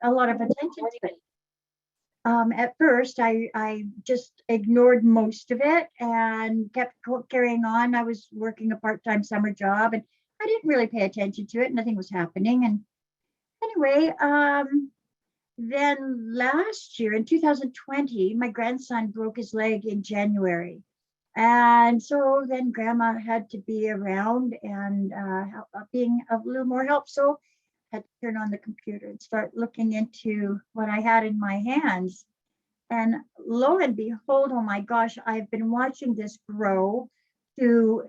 a lot of attention to it. At first, I just ignored most of it and kept carrying on. I was working a part-time summer job, and I didn't really pay attention to it. Nothing was happening. And anyway, then last year in 2020, my grandson broke his leg in January. And so then grandma had to be around and being of a little more help. So I had to turn on the computer and start looking into what I had in my hands. And lo and behold, oh my gosh, I've been watching this grow to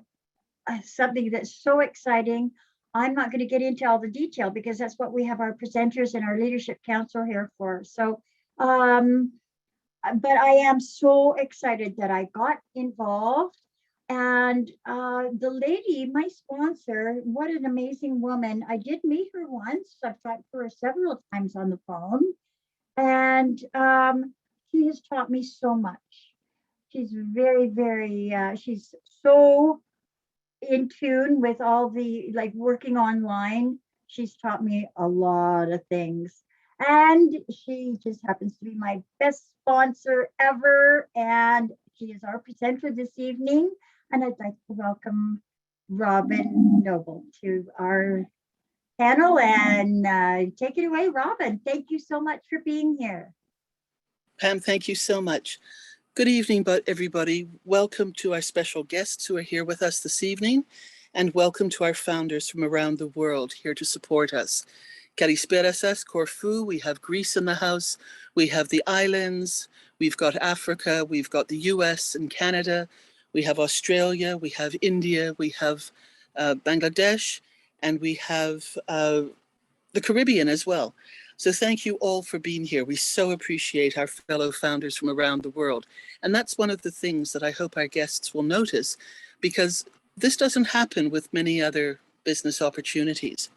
something that's so exciting. I'm not going to get into all the detail because that's what we have our presenters and our leadership council here for. So, but I am so excited that I got involved. And the lady, my sponsor, what an amazing woman. I did meet her once. I've talked to her several times on the phone. And she has taught me so much. She's very, very, she's so in tune with all the like working online. She's taught me a lot of things. And she just happens to be my best sponsor ever. And she is our presenter this evening. And I'd like to welcome Robin Noble to our panel and take it away, Robin. Thank you so much for being here. Pam, thank you so much. Good evening, everybody. Welcome to our special guests who are here with us this evening, and welcome to our founders from around the world here to support us. Kalisperasas, Corfu, we have Greece in the house, we have the islands, we've got Africa, we've got the US and Canada, we have Australia, we have India, we have Bangladesh, and we have the Caribbean as well. So thank you all for being here. We so appreciate our fellow founders from around the world. And that's one of the things that I hope our guests will notice, because this doesn't happen with many other business opportunities.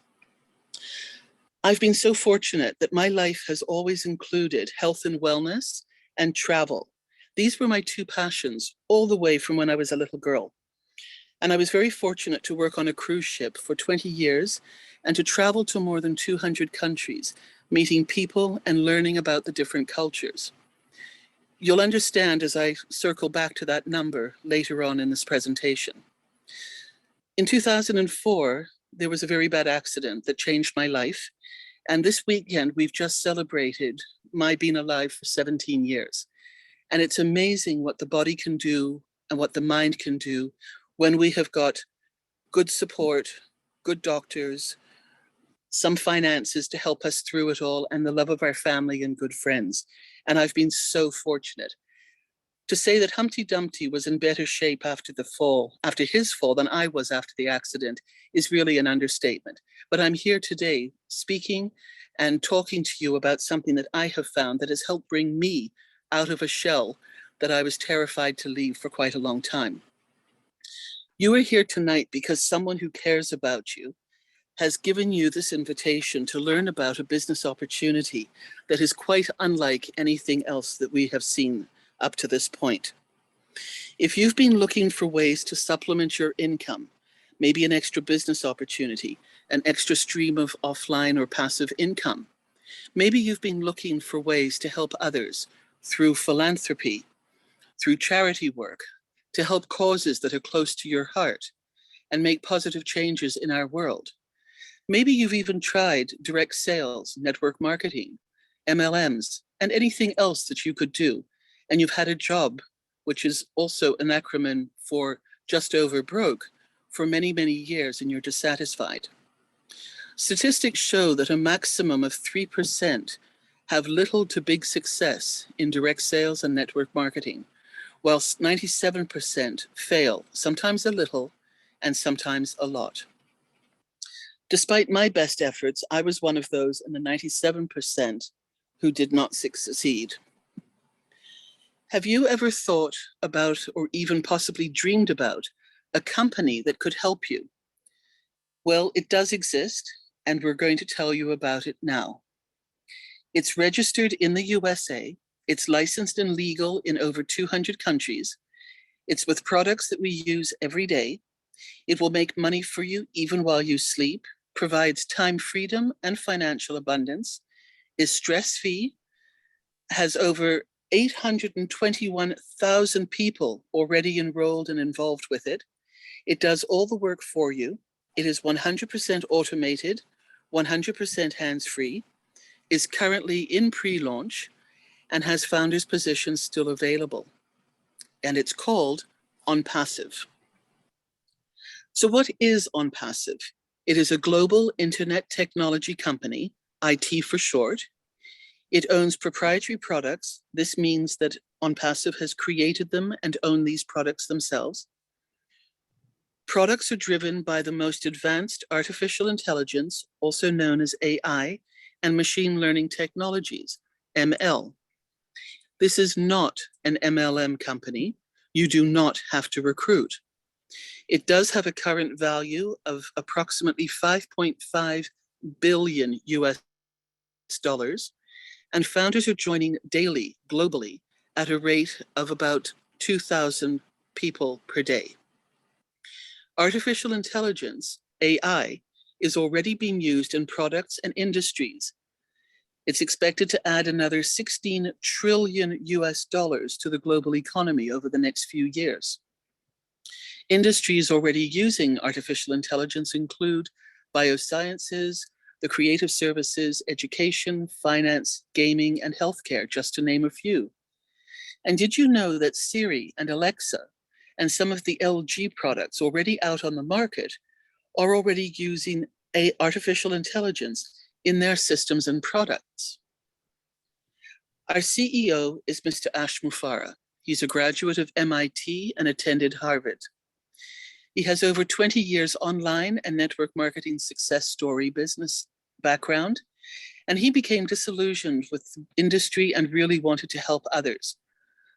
I've been so fortunate that my life has always included health and wellness and travel. These were my two passions all the way from when I was a little girl. And I was very fortunate to work on a cruise ship for 20 years and to travel to more than 200 countries, meeting people and learning about the different cultures. You'll understand as I circle back to that number later on in this presentation. In 2004, there was a very bad accident that changed my life. And this weekend, we've just celebrated my being alive for 17 years. And it's amazing what the body can do and what the mind can do when we have got good support, good doctors, some finances to help us through it all, and the love of our family and good friends. And I've been so fortunate. To say that Humpty Dumpty was in better shape after his fall than I was after the accident is really an understatement. But I'm here today speaking and talking to you about something that I have found that has helped bring me out of a shell that I was terrified to leave for quite a long time. You are here tonight because someone who cares about you has given you this invitation to learn about a business opportunity that is quite unlike anything else that we have seen up to this point. If you've been looking for ways to supplement your income, maybe an extra business opportunity, an extra stream of offline or passive income, maybe you've been looking for ways to help others through philanthropy, through charity work, to help causes that are close to your heart and make positive changes in our world. Maybe you've even tried direct sales, network marketing, MLMs, and anything else that you could do. And you've had a job, which is also an acronym for just over broke, for many, many years, and you're dissatisfied. Statistics show that a maximum of 3% have little to big success in direct sales and network marketing, whilst 97% fail, sometimes a little and sometimes a lot. Despite my best efforts, I was one of those in the 97% who did not succeed. Have you ever thought about or even possibly dreamed about a company that could help you? Well, it does exist, and we're going to tell you about it now. It's registered in the USA. It's licensed and legal in over 200 countries. It's with products that we use every day. It will make money for you even while you sleep, provides time freedom and financial abundance. is stress-free, has over 821,000 people already enrolled and involved with it. It does all the work for you. It is 100% automated, 100% hands-free, is currently in pre-launch, and has founders' positions still available. And it's called OnPassive. So what is OnPassive? It is a global internet technology company, IT for short. It owns proprietary products. This means that OnPassive has created them and own these products themselves. Products are driven by the most advanced artificial intelligence, also known as AI, and machine learning technologies, ML. This is not an MLM company. You do not have to recruit. It does have a current value of approximately 5.5 billion US dollars, and founders are joining daily, globally, at a rate of about 2,000 people per day. Artificial intelligence, AI, is already being used in products and industries. It's expected to add another 16 trillion US dollars to the global economy over the next few years. Industries already using artificial intelligence include biosciences, the creative services, education, finance, gaming, and healthcare, just to name a few. And did you know that Siri and Alexa and some of the LG products already out on the market are already using artificial intelligence in their systems and products? Our CEO is Mr. Ash Mufareh. He's a graduate of MIT and attended Harvard. He has over 20 years online and network marketing success story business background, and he became disillusioned with industry and really wanted to help others.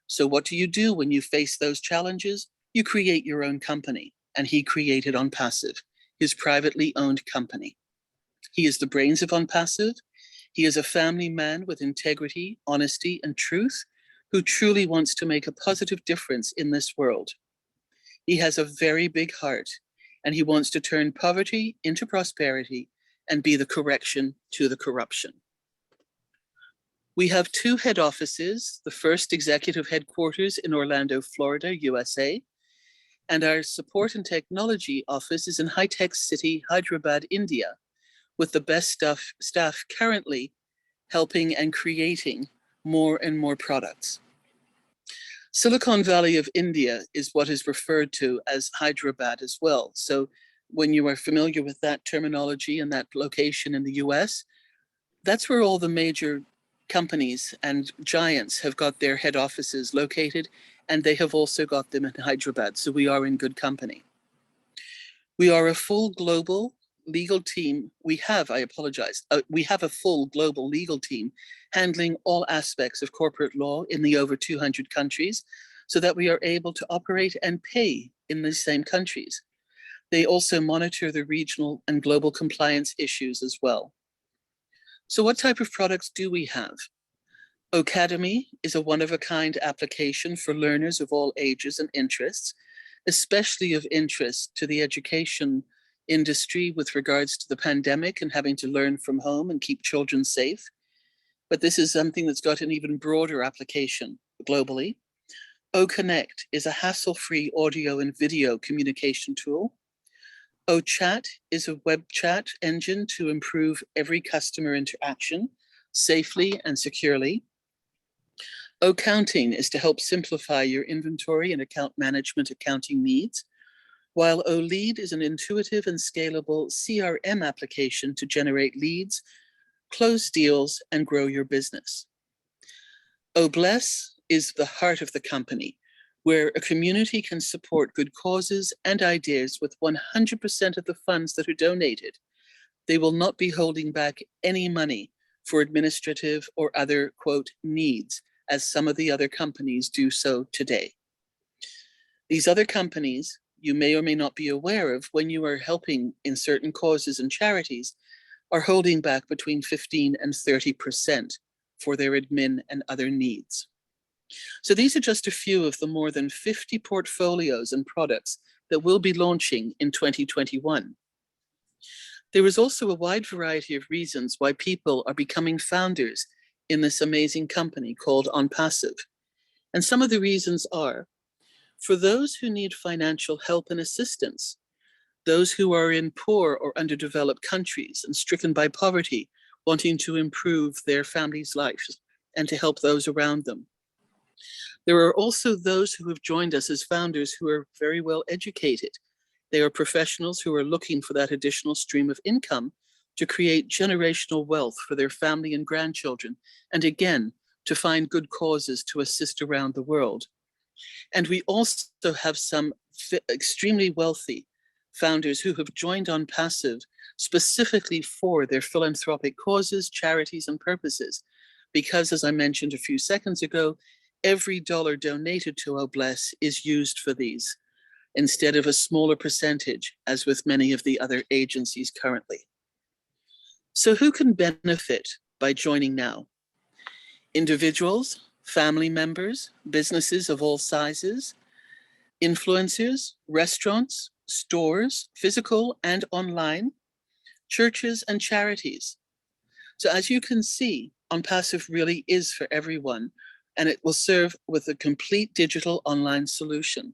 So what do you do when you face those challenges? You create your own company, and he created OnPassive, his privately owned company. He is the brains of OnPassive. He is a family man with integrity, honesty, and truth, who truly wants to make a positive difference in this world. He has a very big heart, and he wants to turn poverty into prosperity and be the correction to the corruption. We have two head offices, the first executive headquarters in Orlando, Florida, USA, and our support and technology office is in high-tech city, Hyderabad, India, with the best staff currently helping and creating more and more products. Silicon Valley of India is what is referred to as Hyderabad as well. So when you are familiar with that terminology and that location in the US, that's where all the major companies and giants have got their head offices located, and they have also got them in Hyderabad. So we are in good company. We are a full global legal team. We have a full global legal team handling all aspects of corporate law in the over 200 countries so that we are able to operate and pay in the same countries. They also monitor the regional and global compliance issues as well. So what type of products do we have? Academy is a one-of-a-kind application for learners of all ages and interests, especially of interest to the education industry with regards to the pandemic and having to learn from home and keep children safe. But this is something that's got an even broader application globally. OConnect is a hassle-free audio and video communication tool. OChat is a web chat engine to improve every customer interaction safely and securely. OCounting is to help simplify your inventory and account management accounting needs, while OLead is an intuitive and scalable CRM application to generate leads, close deals, and grow your business. OBless is the heart of the company, where a community can support good causes and ideas with 100% of the funds that are donated. They will not be holding back any money for administrative or other, quote, needs, as some of the other companies do so today. These other companies, you may or may not be aware of, when you are helping in certain causes and charities, are holding back between 15 and 30% for their admin and other needs. So these are just a few of the more than 50 portfolios and products that we'll be launching in 2021. There is also a wide variety of reasons why people are becoming founders in this amazing company called OnPassive. And some of the reasons are for those who need financial help and assistance, those who are in poor or underdeveloped countries and stricken by poverty, wanting to improve their families' lives and to help those around them. There are also those who have joined us as founders who are very well educated. They are professionals who are looking for that additional stream of income to create generational wealth for their family and grandchildren, and again, to find good causes to assist around the world. And we also have some extremely wealthy founders who have joined OnPassive specifically for their philanthropic causes, charities, and purposes. Because, as I mentioned a few seconds ago, every dollar donated to OBLESS is used for these, instead of a smaller percentage, as with many of the other agencies currently. So who can benefit by joining now? Individuals, family members, businesses of all sizes, influencers, restaurants, stores, physical and online, churches and charities. So as you can see, OnPassive really is for everyone, and it will serve with a complete digital online solution.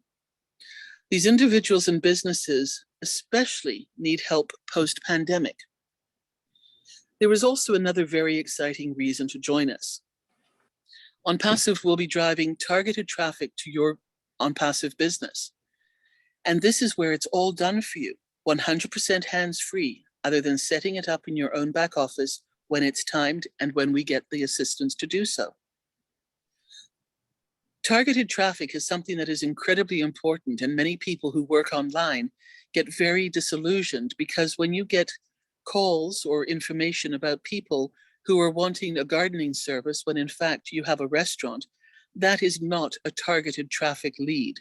These individuals and businesses especially need help post-pandemic. There is also another very exciting reason to join us. OnPassive will be driving targeted traffic to your OnPassive business. And this is where it's all done for you, 100% hands-free, other than setting it up in your own back office when it's timed and when we get the assistance to do so. Targeted traffic is something that is incredibly important, and many people who work online get very disillusioned because when you get calls or information about people who are wanting a gardening service when in fact you have a restaurant, that is not a targeted traffic lead.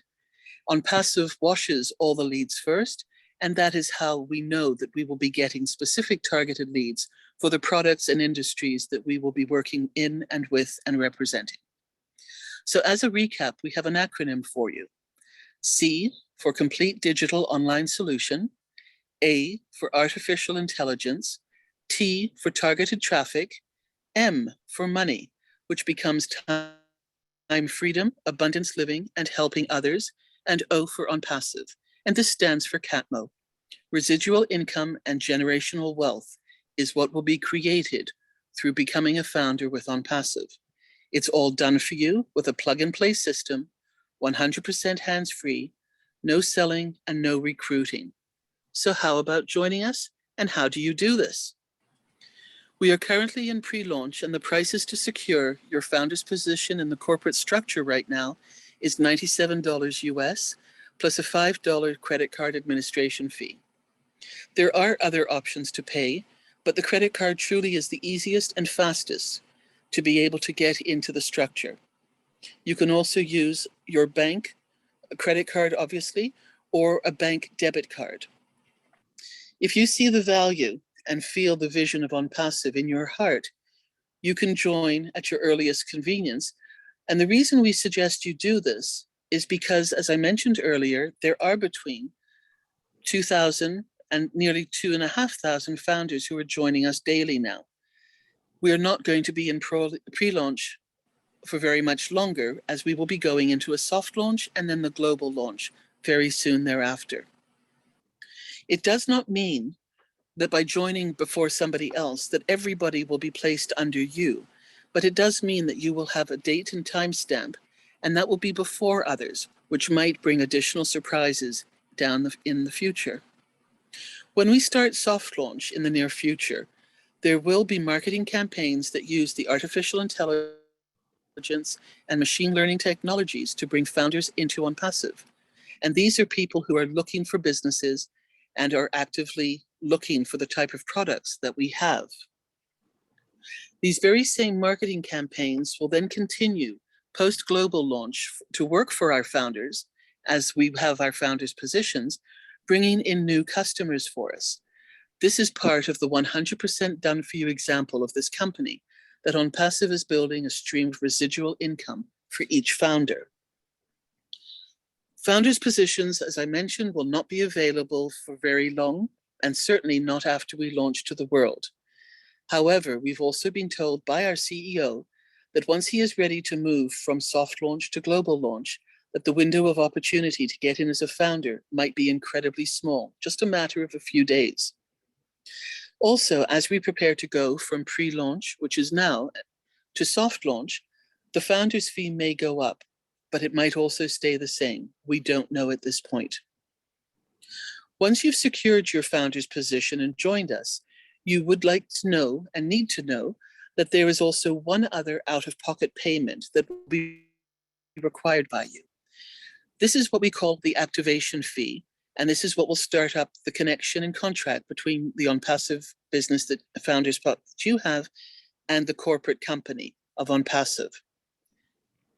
OnPassive washes all the leads first, and that is how we know that we will be getting specific targeted leads for the products and industries that we will be working in and with and representing. So as a recap, we have an acronym for you. C for complete digital online solution, A for artificial intelligence, T for targeted traffic, M for money, which becomes time freedom, abundance living, and helping others, and O for OnPassive. And this stands for CATMO. Residual income and generational wealth is what will be created through becoming a founder with OnPassive. It's all done for you with a plug-and-play system, 100% hands-free, no selling and no recruiting. So how about joining us? And how do you do this? We are currently in pre-launch, and the prices to secure your founder's position in the corporate structure right now is $97 US, plus a $5 credit card administration fee. There are other options to pay, but the credit card truly is the easiest and fastest to be able to get into the structure. You can also use your bank, a credit card obviously, or a bank debit card. If you see the value and feel the vision of OnPassive in your heart, you can join at your earliest convenience. And the reason we suggest you do this is because, as I mentioned earlier, there are between 2,000 and nearly 2,500 founders who are joining us daily now. We are not going to be in pre-launch for very much longer, as we will be going into a soft launch and then the global launch very soon thereafter. It does not mean that by joining before somebody else that everybody will be placed under you, but it does mean that you will have a date and time stamp, and that will be before others, which might bring additional surprises down in the future. When we start soft launch in the near future, there will be marketing campaigns that use the artificial intelligence and machine learning technologies to bring founders into OnPassive. And these are people who are looking for businesses and are actively looking for the type of products that we have. These very same marketing campaigns will then continue post-global launch to work for our founders as we have our founders' positions, bringing in new customers for us. This is part of the 100% done for you example of this company, that OnPassive is building a stream of residual income for each founder. Founders' positions, as I mentioned, will not be available for very long, and certainly not after we launch to the world. However, we've also been told by our CEO that once he is ready to move from soft launch to global launch, that the window of opportunity to get in as a founder might be incredibly small, just a matter of a few days. Also, as we prepare to go from pre-launch, which is now, to soft launch, the founder's fee may go up, but it might also stay the same. We don't know at this point. Once you've secured your founder's position and joined us, you would like to know and need to know that there is also one other out-of-pocket payment that will be required by you. This is what we call the activation fee, and this is what will start up the connection and contract between the OnPassive business that founders that you have and the corporate company of OnPassive.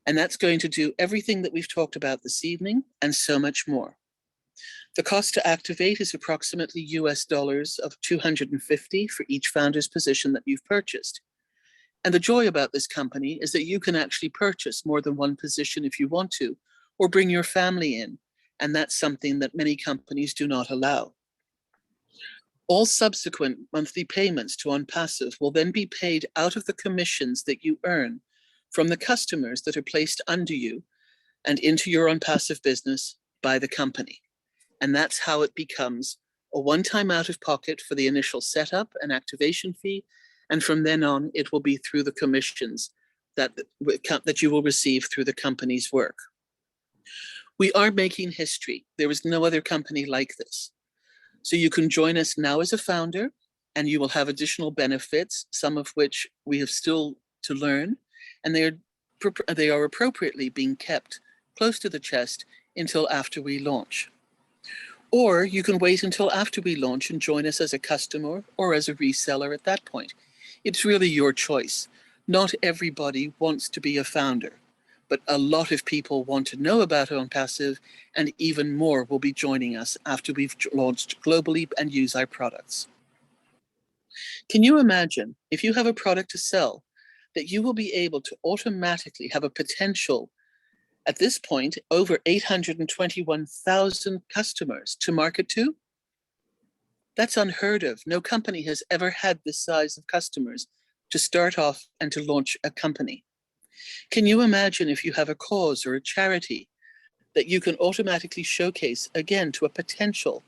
And that's going to do everything that we've talked about this evening and so much more. The cost to activate is approximately US dollars of $250 for each founder's position that you've purchased. And the joy about this company is that you can actually purchase more than one position if you want to, or bring your family in. And that's something that many companies do not allow. All subsequent monthly payments to OnPassive will then be paid out of the commissions that you earn from the customers that are placed under you and into your OnPassive business by the company. And that's how it becomes a one-time out-of-pocket for the initial setup and activation fee. And from then on, it will be through the commissions that you will receive through the company's work. We are making history. There is no other company like this. So you can join us now as a founder, and you will have additional benefits, some of which we have still to learn, and they are appropriately being kept close to the chest until after we launch. Or you can wait until after we launch and join us as a customer or as a reseller at that point. It's really your choice. Not everybody wants to be a founder, but a lot of people want to know about OnPassive, and even more will be joining us after we've launched globally and use our products. Can you imagine if you have a product to sell that you will be able to automatically have a potential, at this point, over 821,000 customers to market to? That's unheard of. No company has ever had this size of customers to start off and to launch a company. Can you imagine if you have a cause or a charity that you can automatically showcase again to a potential,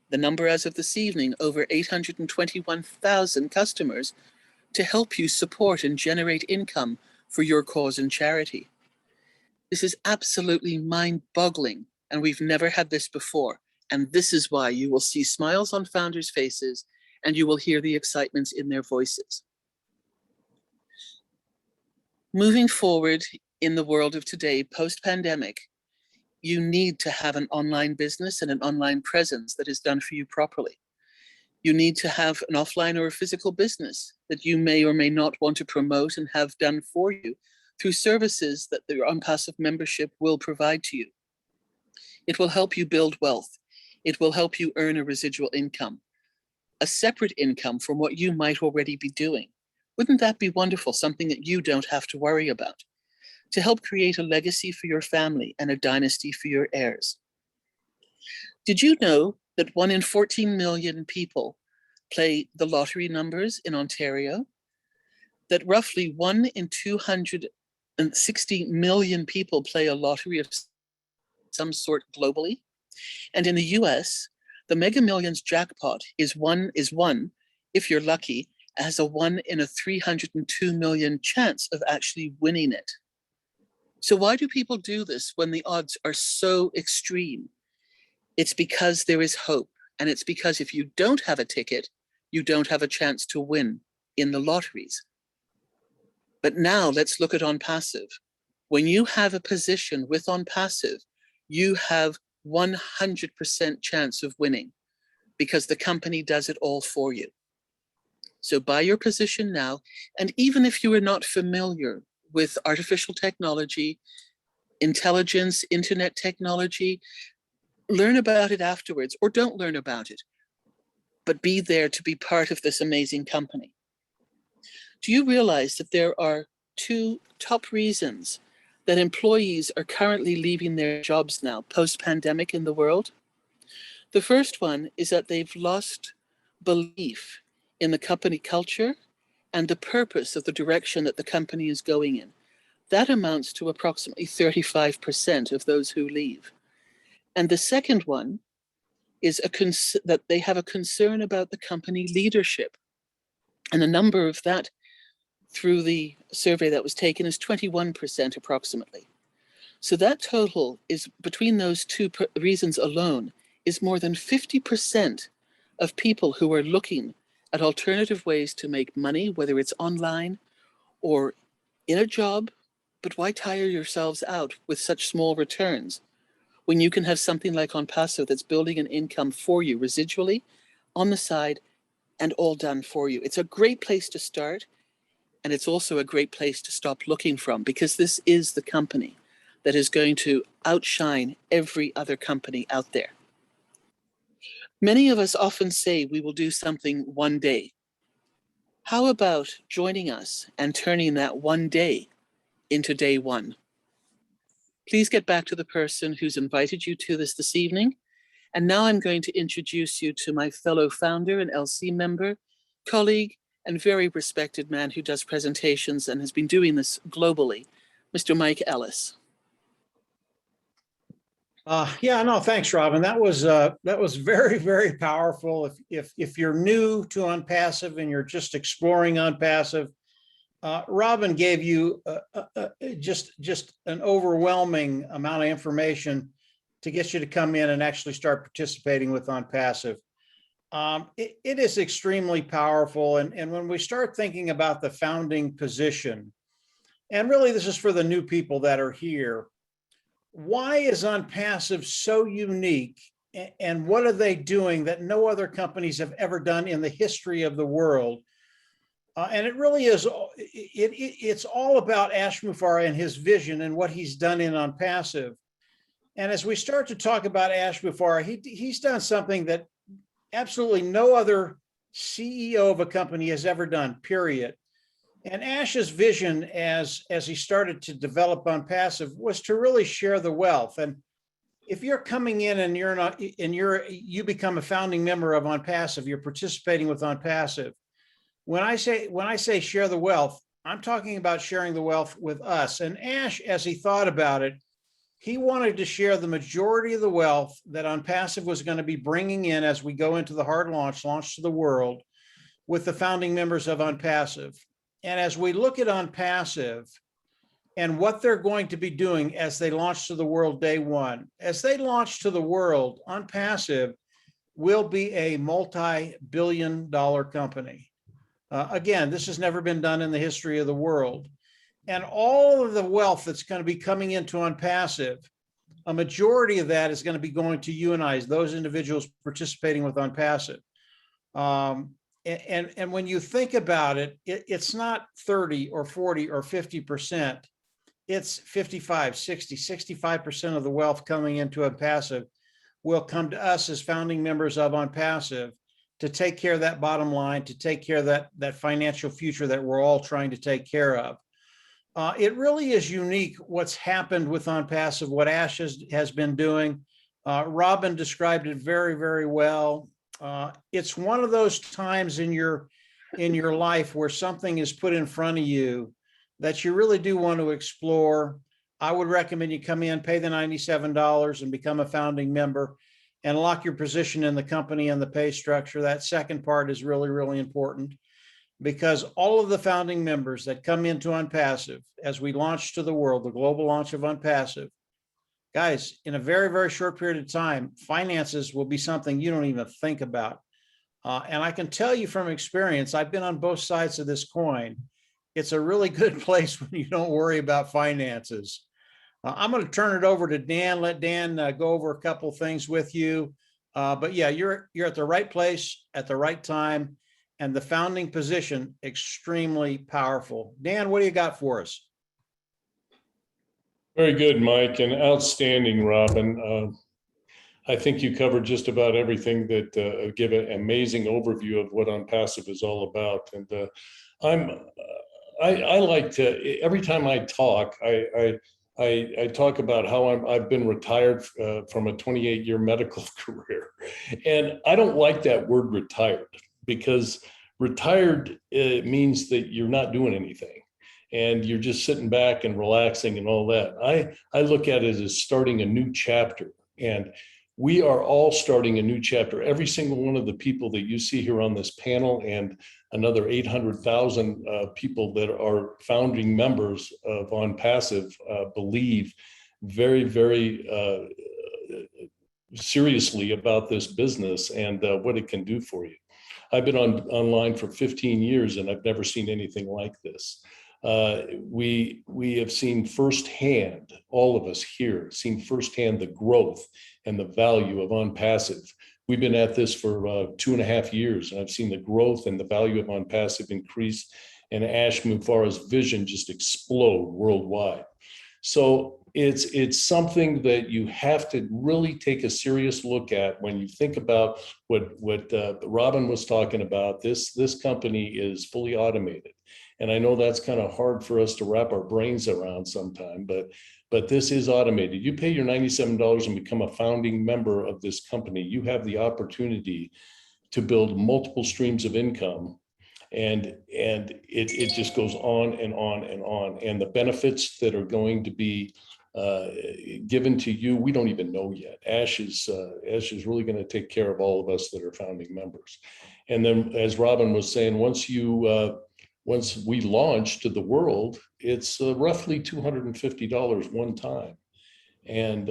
the number as of this evening, over 821,000 customers to help you support and generate income for your cause and charity? This is absolutely mind-boggling, and we've never had this before. And this is why you will see smiles on founders' faces and you will hear the excitement in their voices. Moving forward in the world of today, post-pandemic, you need to have an online business and an online presence that is done for you properly. You need to have an offline or a physical business that you may or may not want to promote and have done for you through services that the OnPassive membership will provide to you. It will help you build wealth. It will help you earn a residual income, a separate income from what you might already be doing. Wouldn't that be wonderful? Something that you don't have to worry about, to help create a legacy for your family and a dynasty for your heirs. Did you know that 1 in 14 million people play the lottery numbers in Ontario? That roughly 1 in 260 million people play a lottery of some sort globally? And in the US, the Mega Millions jackpot is one, if you're lucky, has a 1 in 302 million chance of actually winning it. So why do people do this when the odds are so extreme? It's because there is hope. And it's because if you don't have a ticket, you don't have a chance to win in the lotteries. But now let's look at OnPassive. When you have a position with OnPassive, you have 100% chance of winning because the company does it all for you. So buy your position now. And even if you are not familiar with artificial technology, intelligence, internet technology, learn about it afterwards, or don't learn about it, but be there to be part of this amazing company. Do you realize that there are 2 top reasons that employees are currently leaving their jobs now, post-pandemic in the world? The first one is that they've lost belief in the company culture and the purpose of the direction that the company is going in. That amounts to approximately 35% of those who leave. And the second one is that they have a concern about the company leadership. And the number of that through the survey that was taken is 21% approximately. So that total is, between those two reasons alone, is more than 50% of people who are looking at alternative ways to make money, whether it's online or in a job. But why tire yourselves out with such small returns when you can have something like OnPassive that's building an income for you residually on the side and all done for you? It's a great place to start. And it's also a great place to stop looking from, because this is the company that is going to outshine every other company out there. Many of us often say we will do something one day. How about joining us and turning that one day into day one? Please get back to the person who's invited you to this evening. And now I'm going to introduce you to my fellow founder and LC member, colleague, and very respected man who does presentations and has been doing this globally, Mr. Mike Ellis. Yeah, no, thanks, Robin. That was very, very powerful. If you're new to OnPassive and you're just exploring OnPassive, Robin gave you just an overwhelming amount of information to get you to come in and actually start participating with OnPassive. It is extremely powerful. And when we start thinking about the founding position, and really this is for the new people that are here, why is OnPassive so unique? And what are they doing that no other companies have ever done in the history of the world? And it really is, it's all about Ash Mufareh and his vision and what he's done in OnPassive. And as we start to talk about Ash Mufareh, he's done something that absolutely no other CEO of a company has ever done, period. And Ash's vision as he started to develop OnPassive was to really share the wealth. And if you're coming in and you become a founding member of OnPassive, you're participating with OnPassive. When I say share the wealth, I'm talking about sharing the wealth with us. And Ash, as he thought about it, he wanted to share the majority of the wealth that OnPassive was going to be bringing in as we go into the hard launch to the world, with the founding members of OnPassive. And as we look at OnPassive and what they're going to be doing as they launch to the world day one, as they launch to the world, OnPassive will be a multi-billion-dollar company. Again, this has never been done in the history of the world. And all of the wealth that's going to be coming into OnPassive, a majority of that is going to be going to you and I, those individuals participating with OnPassive. And when you think about it, it's not 30 or 40 or 50%. It's 55, 60, 65% of the wealth coming into OnPassive will come to us as founding members of OnPassive to take care of that bottom line, to take care of that financial future that we're all trying to take care of. It really is unique what's happened with OnPassive, what Ash has been doing. Robin described it very, very well. It's one of those times in your life where something is put in front of you that you really do want to explore. I would recommend you come in, pay the $97 and become a founding member and lock your position in the company and the pay structure. That second part is really, really important, because all of the founding members that come into OnPassive as we launch to the world, the global launch of OnPassive, guys, in a very, very short period of time, finances will be something you don't even think about. And I can tell you from experience, I've been on both sides of this coin. It's a really good place when you don't worry about finances. I'm going to turn it over to Dan, let Dan go over a couple of things with you. But yeah, you're at the right place at the right time, and the founding position, extremely powerful. Dan, what do you got for us? Very good, Mike, and outstanding, Robin. I think you covered just about everything that give an amazing overview of what OnPassive is all about. And I like to, every time I talk, I talk about how I've been retired from a 28-year medical career, and I don't like that word retired. because retired means that you're not doing anything and you're just sitting back and relaxing and all that. I look at it as starting a new chapter, and we are all starting a new chapter. Every single one of the people that you see here on this panel and another 800,000 people that are founding members of OnPassive believe very, very seriously about this business and what it can do for you. I've been online for 15 years and I've never seen anything like this. We have seen firsthand, all of us here, seen firsthand the growth and the value of OnPassive. We've been at this for 2.5 years, and I've seen the growth and the value of OnPassive increase, and Ash Mufarah's vision just explode worldwide. So it's something that you have to really take a serious look at when you think about what Robin was talking about. This company is fully automated. And I know that's kind of hard for us to wrap our brains around sometime, but this is automated. You pay your $97 and become a founding member of this company. You have the opportunity to build multiple streams of income. And it just goes on and on and on. And the benefits that are going to be given to you, we don't even know yet. Ash is really going to take care of all of us that are founding members. And then, as Robin was saying, once we launch to the world, it's roughly $250 one time. And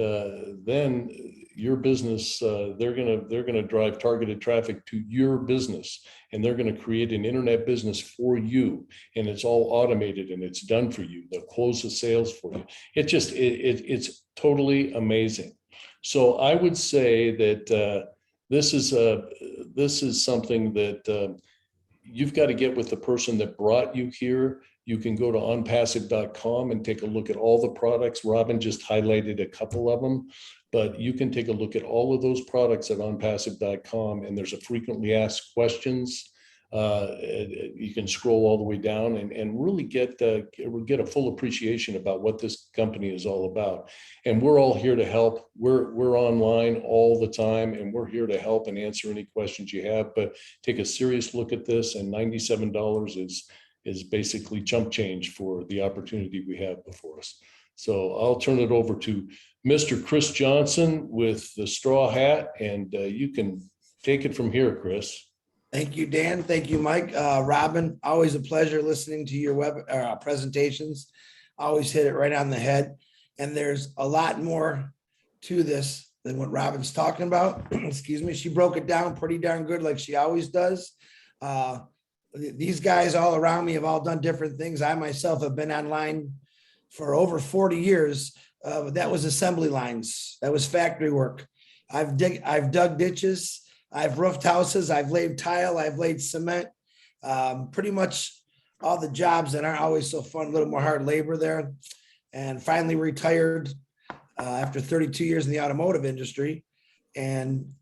then your business, they're gonna drive targeted traffic to your business, and they're gonna create an internet business for you, and it's all automated and it's done for you. They'll close the sales for you. It's totally amazing. So I would say that this is something that you've got to get with the person that brought you here. You can go to onpassive.com and take a look at all the products. Robin just highlighted a couple of them, but you can take a look at all of those products at onpassive.com, and there's a frequently asked questions. You can scroll all the way down and really get a full appreciation about what this company is all about. And we're all here to help. We're online all the time, and we're here to help and answer any questions you have. But take a serious look at this, and $97 is basically chump change for the opportunity we have before us. So I'll turn it over to Mr. Chris Johnson with the straw hat, and you can take it from here, Chris. Thank you, Dan. Thank you, Mike. Robin, always a pleasure listening to your web presentations. Always hit it right on the head. And there's a lot more to this than what Robin's talking about. Excuse me. She broke it down pretty darn good, like she always does. These guys all around me have all done different things. I myself have been online for over 40 years. That was assembly lines. That was factory work. I've dug ditches. I've roofed houses, I've laid tile, I've laid cement, pretty much all the jobs that aren't always so fun, a little more hard labor there. And finally retired after 32 years in the automotive industry. And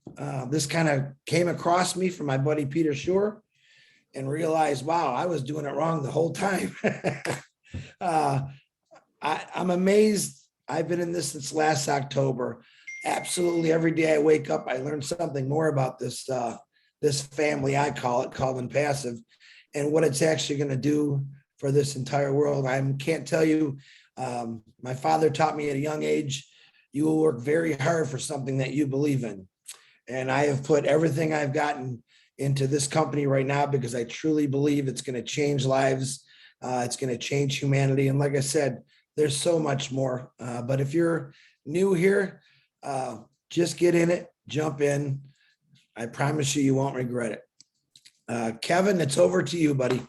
this kind of came across me from my buddy, Peter Schur, and realized, wow, I was doing it wrong the whole time. I'm amazed. I've been in this since last October. Absolutely every day I wake up, I learn something more about this family, I call it, called OnPassive, and what it's actually going to do for this entire world. I can't tell you. My father taught me at a young age, you will work very hard for something that you believe in. And I have put everything I've gotten into this company right now because I truly believe it's going to change lives. It's going to change humanity. And like I said, there's so much more. But if you're new here, just get in it, jump in. I promise you, you won't regret it. Kevin, it's over to you, buddy.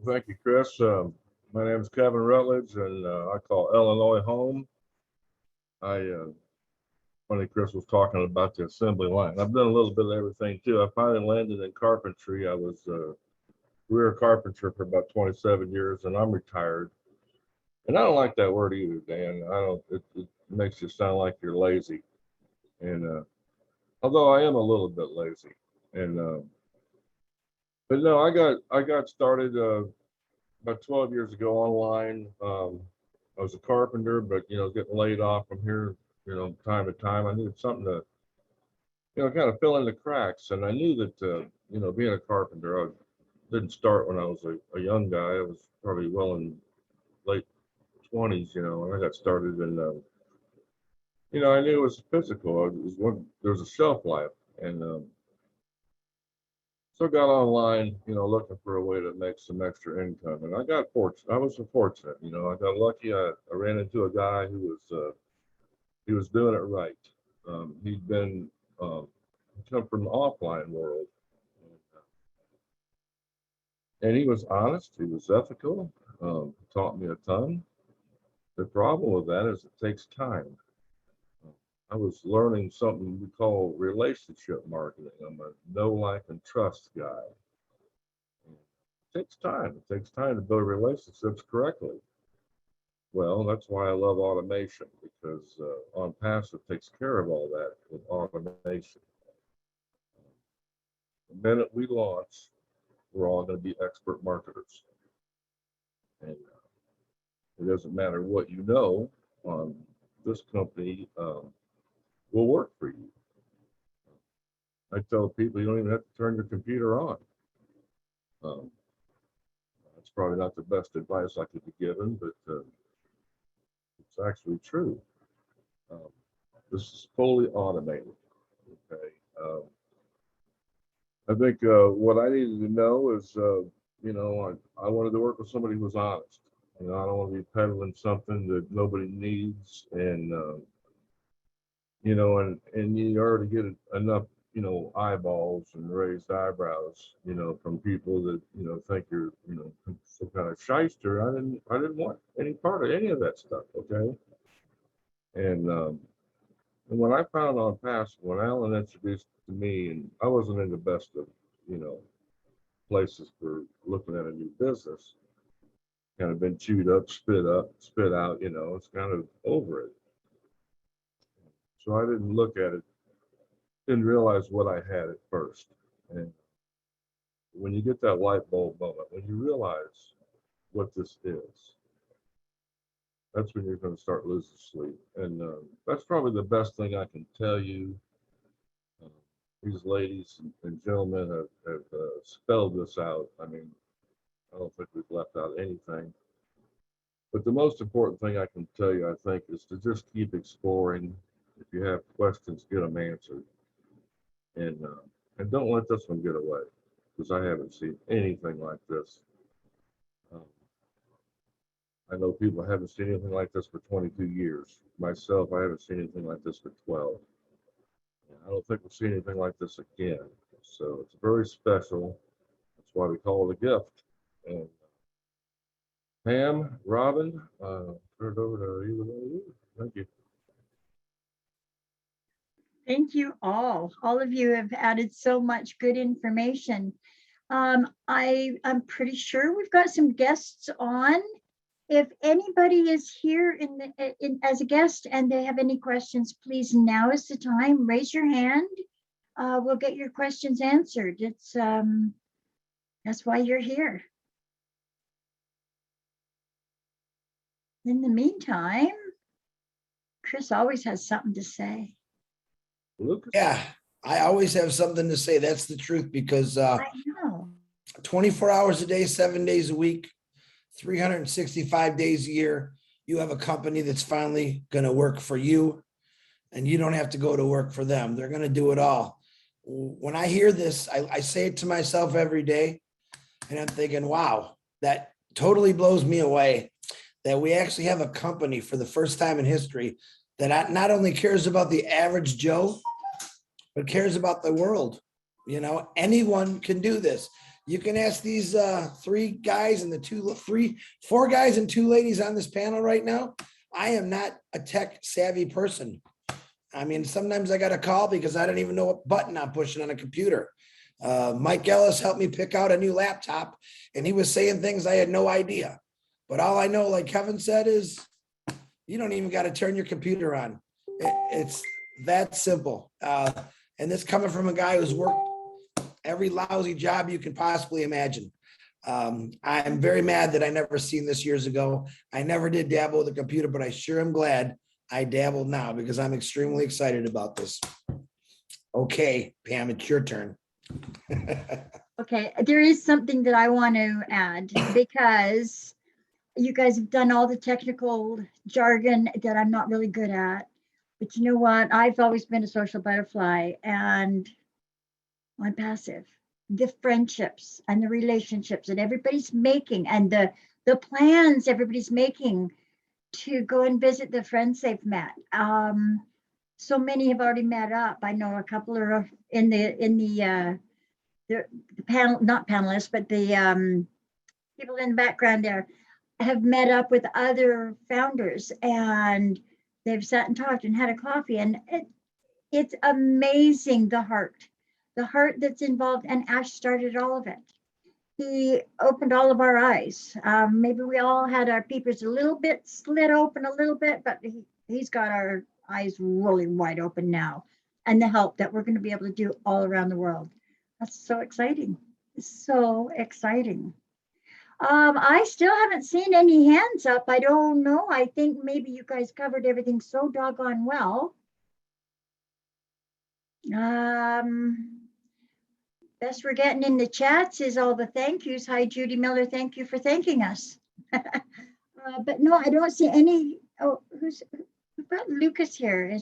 Thank you, Chris. My name is Kevin Rutledge, and I call Illinois home. Funny, Chris was talking about the assembly line. I've done a little bit of everything too. I finally landed in carpentry. I was a career carpenter for about 27 years, and I'm retired. And I don't like that word either, Dan. It makes you sound like you're lazy. And although I am a little bit lazy. And but no, I got started about 12 years ago online. I was a carpenter, but getting laid off from here, time to time. I needed something to kind of fill in the cracks. And I knew that, being a carpenter, I didn't start when I was a young guy. I was probably well in late 20s, and I got started in, I knew it was physical. There's a shelf life. And so I got online, looking for a way to make some extra income. And I got fortunate. I was fortunate, I got lucky. I ran into a guy who was, he was doing it right. He'd been, come from the offline world. And he was honest, he was ethical, taught me a ton. The problem with that is it takes time. I was learning something we call relationship marketing. I'm a know, like, and trust guy. It takes time. It takes time to build relationships correctly. Well, that's why I love automation, because OnPassive takes care of all that with automation. The minute we launch, we're all going to be expert marketers. And it doesn't matter what you know, this company will work for you. I tell people you don't even have to turn your computer on. That's probably not the best advice I could be given, but it's actually true. This is fully automated. Okay. I think what I needed to know is, I wanted to work with somebody who was honest. I don't want to be peddling something that nobody needs, and and you already get enough, eyeballs and raised eyebrows, from people that think you're, some kind of shyster. I didn't want any part of any of that stuff. Okay, and when I found OnPassive, when Alan introduced it to me, and I wasn't in the best of, places for looking at a new business, kind of been chewed up, spit out, it's kind of over it. So I didn't look at it, didn't realize what I had at first. And when you get that light bulb moment, when you realize what this is, that's when you're going to start losing sleep. And that's probably the best thing I can tell you. These ladies and gentlemen have spelled this out. I mean, I don't think we've left out anything. But the most important thing I can tell you, I think, is to just keep exploring. If you have questions, get them answered. And don't let this one get away, because I haven't seen anything like this. I know people haven't seen anything like this for 22 years. Myself, I haven't seen anything like this for 12. And I don't think we'll see anything like this again. So it's very special. That's why we call it a gift. And Pam, Robin, turn it over to either one of you. Thank you. Thank you all. All of you have added so much good information. I'm pretty sure we've got some guests on. If anybody is here as a guest and they have any questions, please, now is the time. Raise your hand. We'll get your questions answered. It's that's why you're here. In the meantime, Chris always has something to say. Lucas? Yeah, I always have something to say. That's the truth, because I know. 24 hours a day, 7 days a week, 365 days a year, you have a company that's finally going to work for you, and you don't have to go to work for them. They're going to do it all. When I hear this, I say it to myself every day, and I'm thinking, wow, that totally blows me away that we actually have a company for the first time in history that not only cares about the average Joe, but cares about the world. Anyone can do this. You can ask these four guys and two ladies on this panel right now. I am not a tech savvy person. I mean, sometimes I got a call because I don't even know what button I'm pushing on a computer. Mike Ellis helped me pick out a new laptop, and he was saying things I had no idea. But all I know, like Kevin said, is you don't even got to turn your computer on. It's that simple. And this coming from a guy who's worked every lousy job you can possibly imagine. I'm very mad that I never seen this years ago. I never did dabble with a computer, but I sure am glad I dabbled now, because I'm extremely excited about this. Okay, Pam, it's your turn. Okay, there is something that I want to add because you guys have done all the technical jargon that I'm not really good at. But you know what? I've always been a social butterfly and I'm passive. The friendships and the relationships that everybody's making and the plans everybody's making to go and visit the friends they've met. So many have already met up. I know a couple are in the panel, not panelists, but the people in the background there have met up with other founders and they've sat and talked and had a coffee. And it's amazing the heart that's involved. And Ash started all of it. He opened all of our eyes. Maybe we all had our peepers a little bit slit open a little bit, but he's got our eyes really wide open now. And the help that we're going to be able to do all around the world. That's so exciting. So exciting. I still haven't seen any hands up. I don't know. I think maybe you guys covered everything so doggone well. Best we're getting in the chats is all the thank yous. Hi, Judy Miller. Thank you for thanking us. But no, I don't see any. Oh, who's brought Lucas here?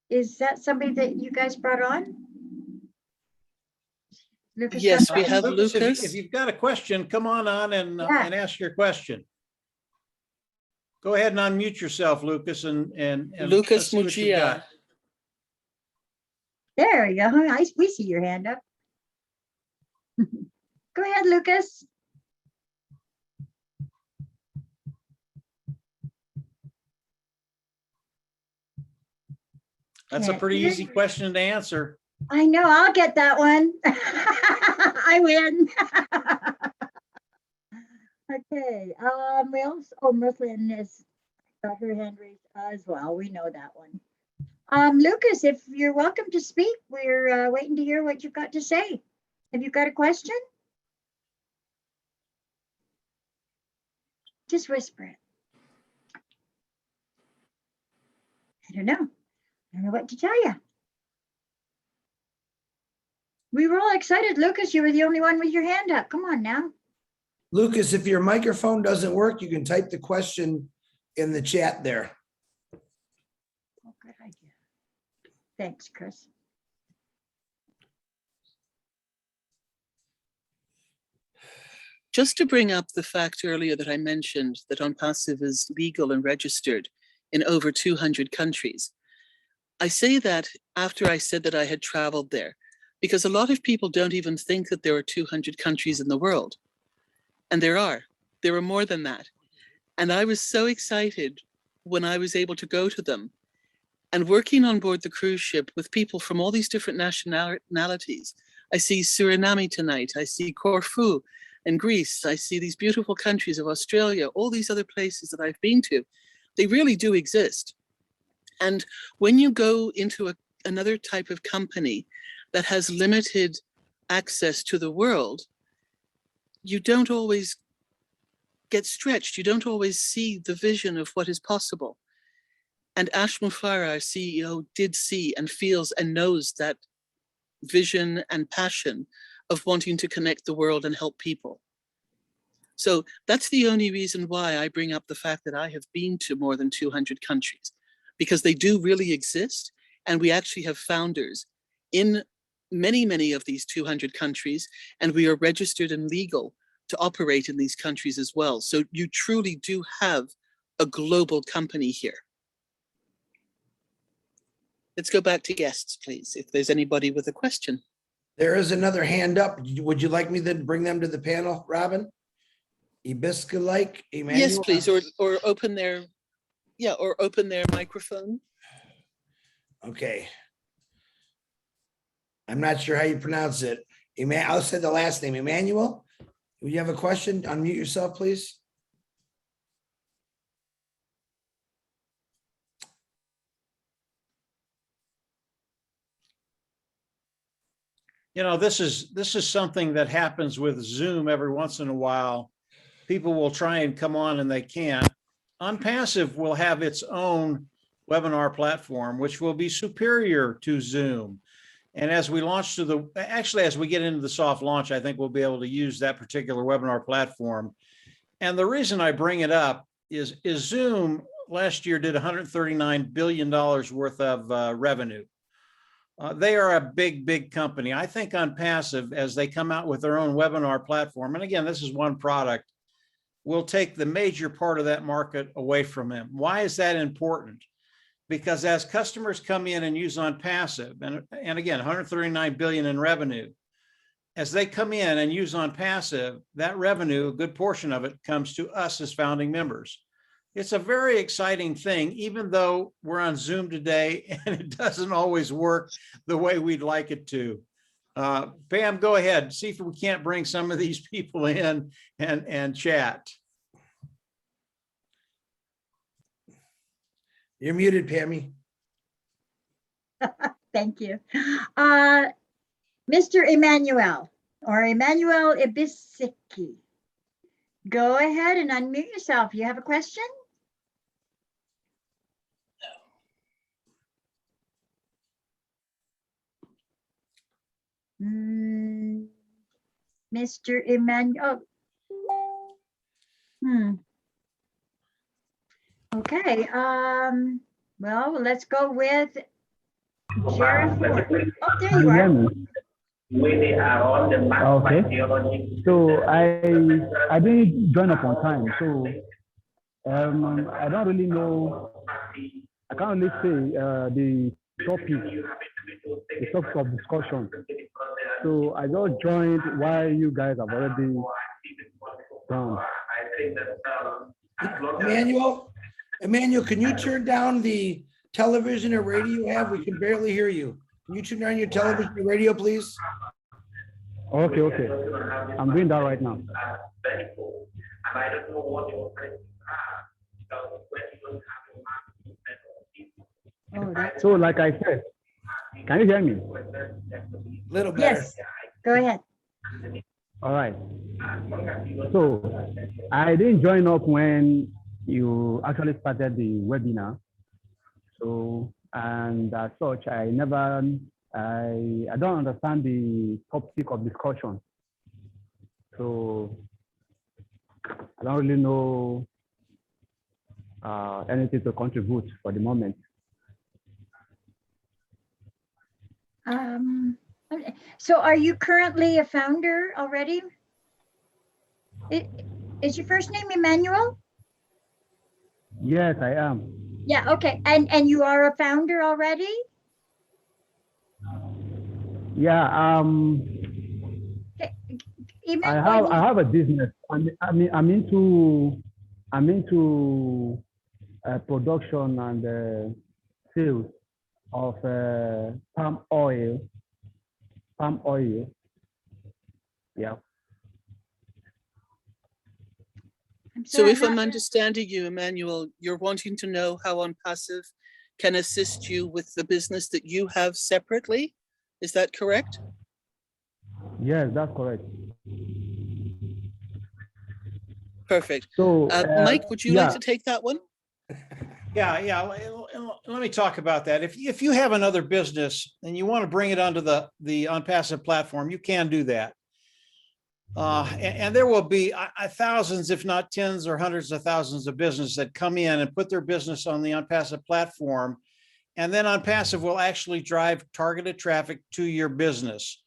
Is that somebody that you guys brought on? Lucas, Yes, we have Lucas, Lucas. if you've got a question, come on and Yeah. and ask your question. Go ahead and unmute yourself, Lucas, and Lucas let's see what you've got. Mujia. There you go. We see your hand up. Go ahead, Lucas. That's a pretty easy question to answer. I know, I'll get that one. I win. Okay, we also, oh, Merlin has got her hand raised as well. We know that one. Lucas, if you're welcome to speak, we're waiting to hear what you've got to say. Have you got a question? Just whisper it. I don't know. I don't know what to tell you. We were all excited. Lucas, you were the only one with your hand up. Come on now. Lucas, if your microphone doesn't work, you can type the question in the chat there. Oh, good idea. Thanks, Chris. Just to bring up the fact earlier that I mentioned that OnPassive is legal and registered in over 200 countries. I say that after I said that I had traveled there, because a lot of people don't even think that there are 200 countries in the world. And there are more than that. And I was so excited when I was able to go to them and working on board the cruise ship with people from all these different nationalities. I see Suriname tonight, I see Corfu and Greece, I see these beautiful countries of Australia, all these other places that I've been to. They really do exist. And when you go into another type of company that has limited access to the world, you don't always get stretched. You don't always see the vision of what is possible. And Ash Mufareh, our CEO, did see and feels and knows that vision and passion of wanting to connect the world and help people. So that's the only reason why I bring up the fact that I have been to more than 200 countries, because they do really exist. And we actually have founders in many, many of these 200 countries, and we are registered and legal to operate in these countries as well. So you truly do have a global company here. Let's go back to guests, please, if there's anybody with a question. There is another hand up. Would you like me to bring them to the panel, Robin? Ibisca like Emmanuel? Yes, please, or open their, yeah, or open their microphone. Okay. I'm not sure how you pronounce it. I'll say the last name. Emmanuel, would you have a question? Unmute yourself, please. You know, this is something that happens with Zoom every once in a while. People will try and come on and they can't. OnPassive will have its own webinar platform, which will be superior to Zoom. And as we launch to as we get into the soft launch, I think we'll be able to use that particular webinar platform. And the reason I bring it up is Zoom last year did $139 billion worth of revenue. They are a big, big company. I think OnPassive, as they come out with their own webinar platform, and again, this is one product, will take the major part of that market away from them. Why is that important? Because as customers come in and use OnPassive, and again, 139 billion in revenue, as they come in and use OnPassive, that revenue, a good portion of it comes to us as founding members. It's a very exciting thing, even though we're on Zoom today and it doesn't always work the way we'd like it to. Pam, go ahead. See if we can't bring some of these people in and chat. You're muted, Pammy. Thank you. Mr. Emmanuel or Emmanuel Ibisiki, go ahead and unmute yourself. You have a question? Mr. Emmanuel. Okay. Well, let's go with Jared Ford. Oh, there you are. Okay. So I didn't join up on time. So I don't really know. I can't really say the topic of discussion. So I just joined while you guys have already done. Emmanuel, can you turn down the television or radio you have? We can barely hear you. Can you turn down your television or radio, please? Okay. I'm doing that right now. So like I said, can you hear me? Little better. Yes, go ahead. All right. So I didn't join up when you actually started the webinar. So, and as such, I don't understand the topic of discussion. So I don't really know anything to contribute for the moment. So are you currently a founder already? Is your first name Emmanuel? Yes, I am. Yeah, okay. And you are a founder already? Yeah, Okay. I have a business. I'm into production and sales of palm oil. Yeah. So if I'm understanding you, Emmanuel, you're wanting to know how OnPassive can assist you with the business that you have separately. Is that correct? Yes, that's correct. Perfect. So, Mike, would you like to take that one? Yeah. Let me talk about that. If you have another business and you want to bring it onto the OnPassive platform, you can do that. And there will be thousands, if not tens or hundreds of thousands of businesses that come in and put their business on the OnPassive platform. And then OnPassive will actually drive targeted traffic to your business.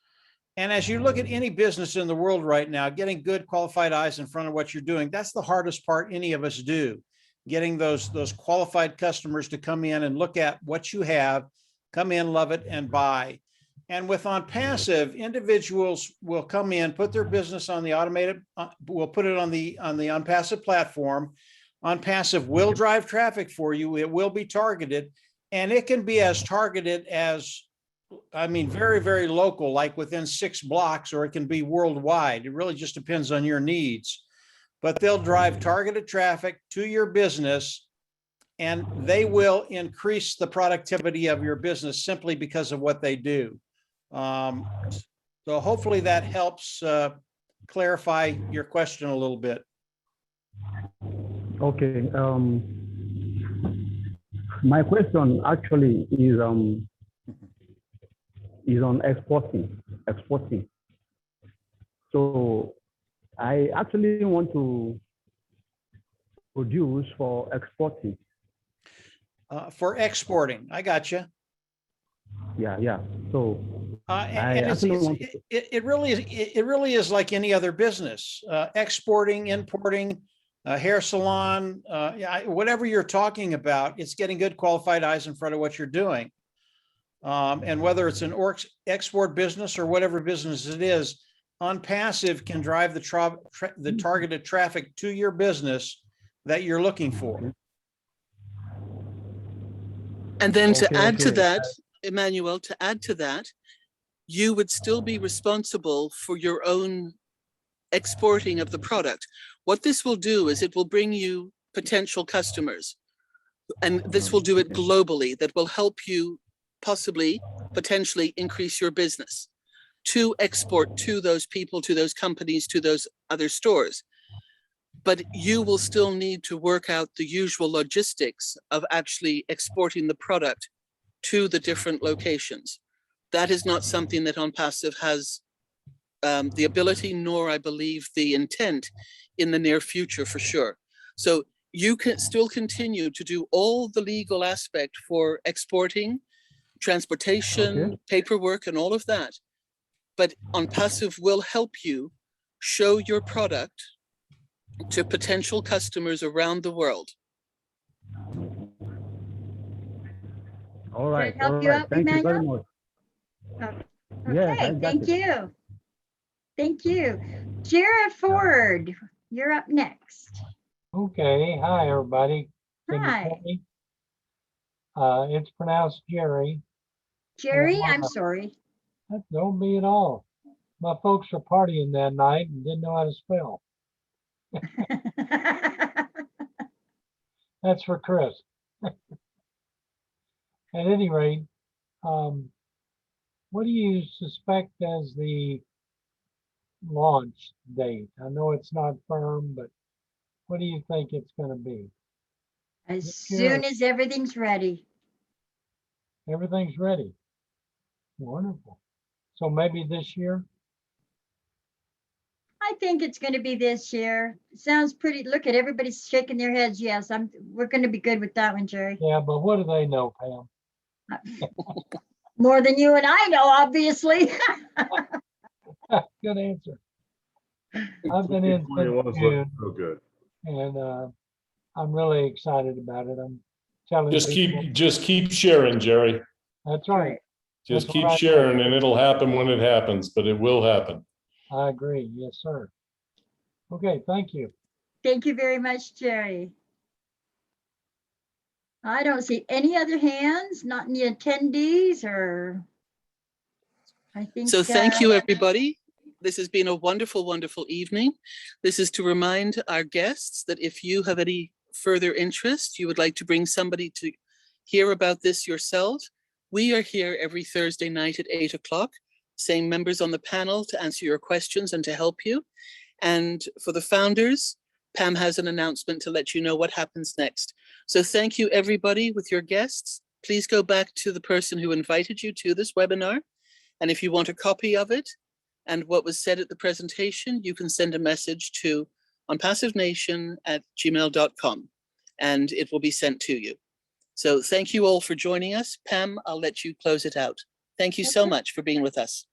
And as you look at any business in the world right now, getting good qualified eyes in front of what you're doing, that's the hardest part any of us do. Getting those qualified customers to come in and look at what you have, come in, love it, and buy. And with OnPassive, individuals will come in, put their business on the automated, we'll put it on the OnPassive platform. OnPassive will drive traffic for you. It will be targeted, and it can be as targeted as, very, very local, like within 6 blocks, or it can be worldwide. It really just depends on your needs. But they'll drive targeted traffic to your business, and they will increase the productivity of your business simply because of what they do. So hopefully that helps clarify your question a little bit. Okay. My question actually is is on exporting. So I actually want to produce for exporting. For exporting. I got you. Yeah. So I And actually want to, it really is like any other business. Exporting, importing, hair salon, whatever you're talking about, it's getting good qualified eyes in front of what you're doing. And whether it's an export business or whatever business it is, OnPassive can drive the targeted traffic to your business that you're looking for. And then to add to okay. that, Emmanuel, to add to that, you would still be responsible for your own exporting of the product. What this will do is it will bring you potential customers, and this will do it globally. That will help you potentially increase your business to export to those people, to those companies, to those other stores. But you will still need to work out the usual logistics of actually exporting the product to the different locations. That is not something that OnPassive has the ability, nor I believe the intent in the near future for sure. So you can still continue to do all the legal aspect for exporting, transportation, paperwork, and all of that. But OnPassive will help you show your product to potential customers around the world. All right. Did it help you out, Thank you very Emmanuel? much. Okay, Yes, I got thank it. you. Thank you. Jared Ford, you're up next. Okay, hi everybody. Can you Hi, hear me? It's pronounced Jerry. Jerry, I'm sorry. Don't be at all. My folks were partying that night and didn't know how to spell. That's for Chris. At any rate, what do you suspect as the launch date? I know it's not firm, but what do you think it's going to be? As soon as everything's ready. Everything's ready. Wonderful. So maybe this year? I think it's going to be this year. Sounds pretty. Look at everybody's shaking their heads. Yes, we're going to be good with that one, Jerry. Yeah, but what do they know, Pam? More than you and I know, obviously. Good answer. I've been in since June, So good. and I'm really excited about it. I'm telling people. Just keep sharing, Jerry. That's right. Just That's keep what I sharing and it'll happen when it happens, but it will happen. I agree. Yes, sir. Okay, thank you. Thank you very much, Jerry. I don't see any other hands, not any attendees or I think. So thank you, everybody. This has been a wonderful, wonderful evening. This is to remind our guests that if you have any further interest, you would like to bring somebody to hear about this yourself, we are here every Thursday night at 8 o'clock. Same members on the panel to answer your questions and to help you. And for the founders, Pam has an announcement to let you know what happens next. So thank you, everybody, with your guests. Please go back to the person who invited you to this webinar. And if you want a copy of it and what was said at the presentation, you can send a message to onpassivenation@gmail.com and it will be sent to you. So thank you all for joining us. Pam, I'll let you close it out. Thank you so much for being with us.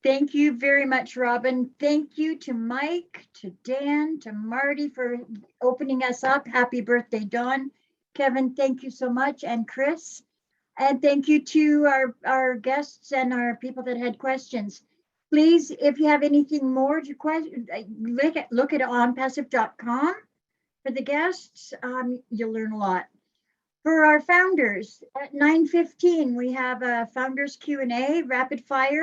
Thank you very much, Robin. Thank you to Mike, to Dan, to Marty for opening us up. Happy birthday, Dawn. Kevin, thank you so much. And Chris. And thank you to our guests and our people that had questions. Please, if you have anything more to question, look at onpassive.com for the guests. You'll learn a lot. For our founders, at 9:15, we have a founders Q&A, rapid fire.